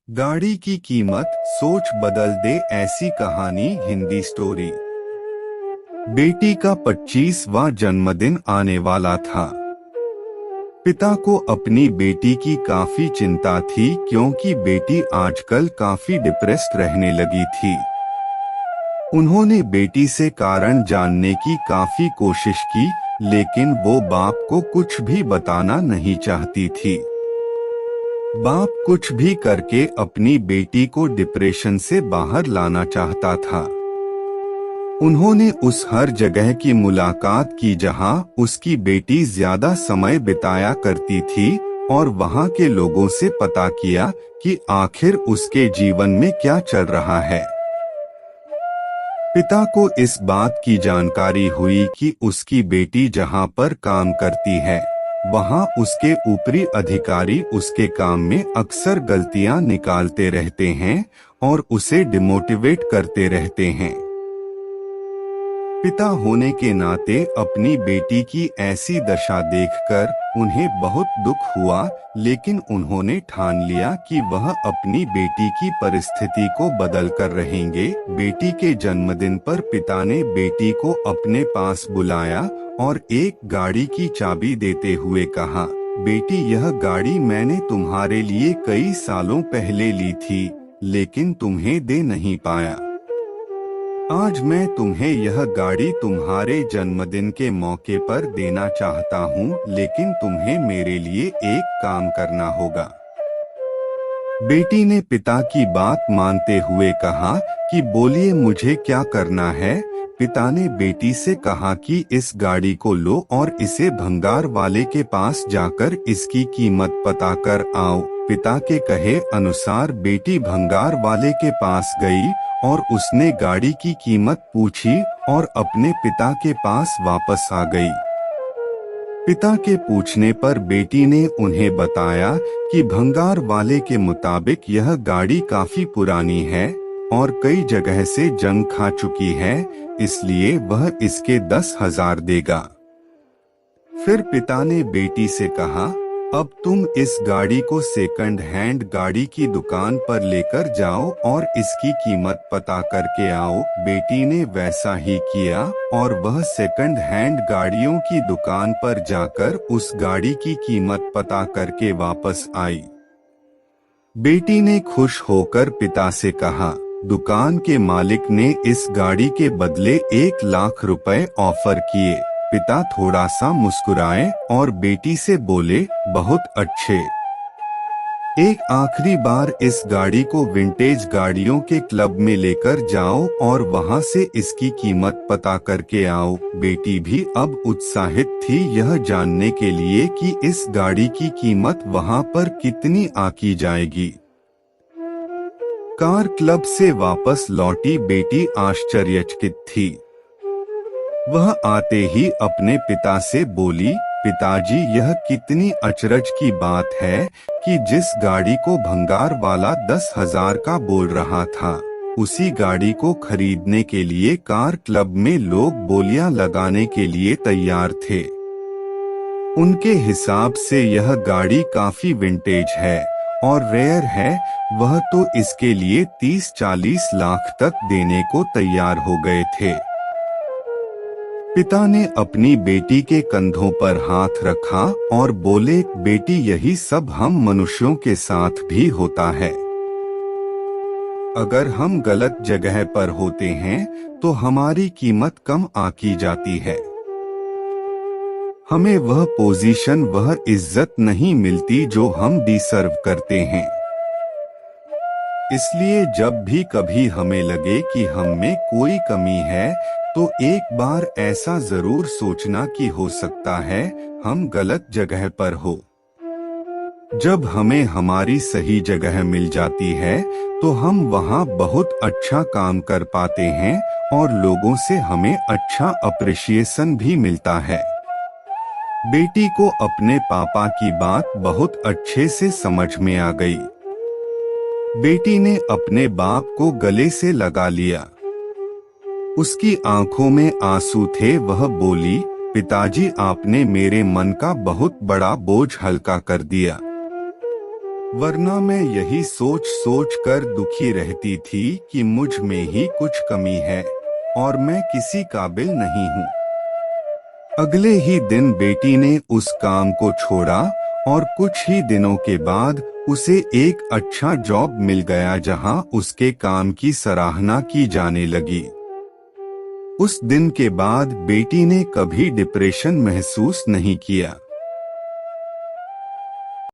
गाड़ी की कीमत सोच बदल दे, ऐसी कहानी हिंदी स्टोरी। बेटी का 25वां जन्मदिन आने वाला था। पिता को अपनी बेटी की काफी चिंता थी क्योंकि बेटी आजकल काफी डिप्रेस्ड रहने लगी थी। उन्होंने बेटी से कारण जानने की काफी कोशिश की, लेकिन वो बाप को कुछ भी बताना नहीं चाहती थी। बाप कुछ भी करके अपनी बेटी को डिप्रेशन से बाहर लाना चाहता था। उन्होंने उस हर जगह की मुलाकात की जहां उसकी बेटी ज्यादा समय बिताया करती थी और वहां के लोगों से पता किया कि आखिर उसके जीवन में क्या चल रहा है। पिता को इस बात की जानकारी हुई कि उसकी बेटी जहां पर काम करती है, वहां उसके ऊपरी अधिकारी उसके काम में अक्सर गलतियां निकालते रहते हैं और उसे डिमोटिवेट करते रहते हैं। पिता होने के नाते अपनी बेटी की ऐसी दशा देखकर उन्हें बहुत दुख हुआ, लेकिन उन्होंने ठान लिया कि वह अपनी बेटी की परिस्थिति को बदल कर रहेंगे। बेटी के जन्मदिन पर पिता ने बेटी को अपने पास बुलाया और एक गाड़ी की चाबी देते हुए कहा, बेटी, यह गाड़ी मैंने तुम्हारे लिए कई सालों पहले ली थी, लेकिन तुम्हें दे नहीं पाया। आज मैं तुम्हें यह गाड़ी तुम्हारे जन्मदिन के मौके पर देना चाहता हूँ, लेकिन तुम्हें मेरे लिए एक काम करना होगा। बेटी ने पिता की बात मानते हुए कहा कि बोलिए, मुझे क्या करना है। पिता ने बेटी से कहा कि इस गाड़ी को लो और इसे भंगार वाले के पास जाकर इसकी कीमत पता कर आओ। पिता के कहे अनुसार बेटी भंगार वाले के पास गई और उसने गाड़ी की कीमत पूछी और अपने पिता के पास वापस आ गई। पिता के पूछने पर बेटी ने उन्हें बताया कि भंगार वाले के मुताबिक यह गाड़ी काफी पुरानी है और कई जगह से जंग खा चुकी है, इसलिए वह इसके 10,000 देगा। फिर पिता ने बेटी से कहा, अब तुम इस गाड़ी को सेकंड हैंड गाड़ी की दुकान पर लेकर जाओ और इसकी कीमत पता करके आओ। बेटी ने वैसा ही किया और वह सेकंड हैंड गाड़ियों की दुकान पर जाकर उस गाड़ी की कीमत पता करके वापस आई। बेटी ने खुश होकर पिता से कहा, दुकान के मालिक ने इस गाड़ी के बदले 1 लाख रुपए ऑफर किए। पिता थोड़ा सा मुस्कुराए और बेटी से बोले, बहुत अच्छे। एक आखिरी बार इस गाड़ी को विंटेज गाड़ियों के क्लब में लेकर जाओ और वहां से इसकी कीमत पता करके आओ। बेटी भी अब उत्साहित थी यह जानने के लिए कि इस गाड़ी की कीमत वहां पर कितनी आकी जाएगी। कार क्लब से वापस लौटी बेटी आश्चर्यचकित थी। वह आते ही अपने पिता से बोली, पिताजी, यह कितनी अचरज की बात है कि जिस गाड़ी को भंगार वाला 10,000 का बोल रहा था, उसी गाड़ी को खरीदने के लिए कार क्लब में लोग बोलियां लगाने के लिए तैयार थे। उनके हिसाब से यह गाड़ी काफी विंटेज है और रेयर है, वह तो इसके लिए 30-40 लाख तक देने को तैयार हो गए थे। पिता ने अपनी बेटी के कंधों पर हाथ रखा और बोले, बेटी, यही सब हम मनुष्यों के साथ भी होता है। अगर हम गलत जगह पर होते हैं तो हमारी कीमत कम आकी जाती है। हमें वह पोजीशन, वह इज्जत नहीं मिलती जो हम डिसर्व करते हैं। इसलिए जब भी कभी हमें लगे कि हम में कोई कमी है, तो एक बार ऐसा जरूर सोचना कि हो सकता है हम गलत जगह पर हो। जब हमें हमारी सही जगह मिल जाती है तो हम वहाँ बहुत अच्छा काम कर पाते हैं और लोगों से हमें अच्छा अप्रिशिएशन भी मिलता है। बेटी को अपने पापा की बात बहुत अच्छे से समझ में आ गई। बेटी ने अपने बाप को गले से लगा लिया। उसकी आंखों में आंसू थे। वह बोली, पिताजी, आपने मेरे मन का बहुत बड़ा बोझ हल्का कर दिया। वरना मैं यही सोच सोच कर दुखी रहती थी कि मुझ में ही कुछ कमी है और मैं किसी काबिल नहीं हूँ। अगले ही दिन बेटी ने उस काम को छोड़ा और कुछ ही दिनों के बाद उसे एक अच्छा जॉब मिल गया जहां उसके काम की सराहना की जाने लगी। उस दिन के बाद बेटी ने कभी डिप्रेशन महसूस नहीं किया।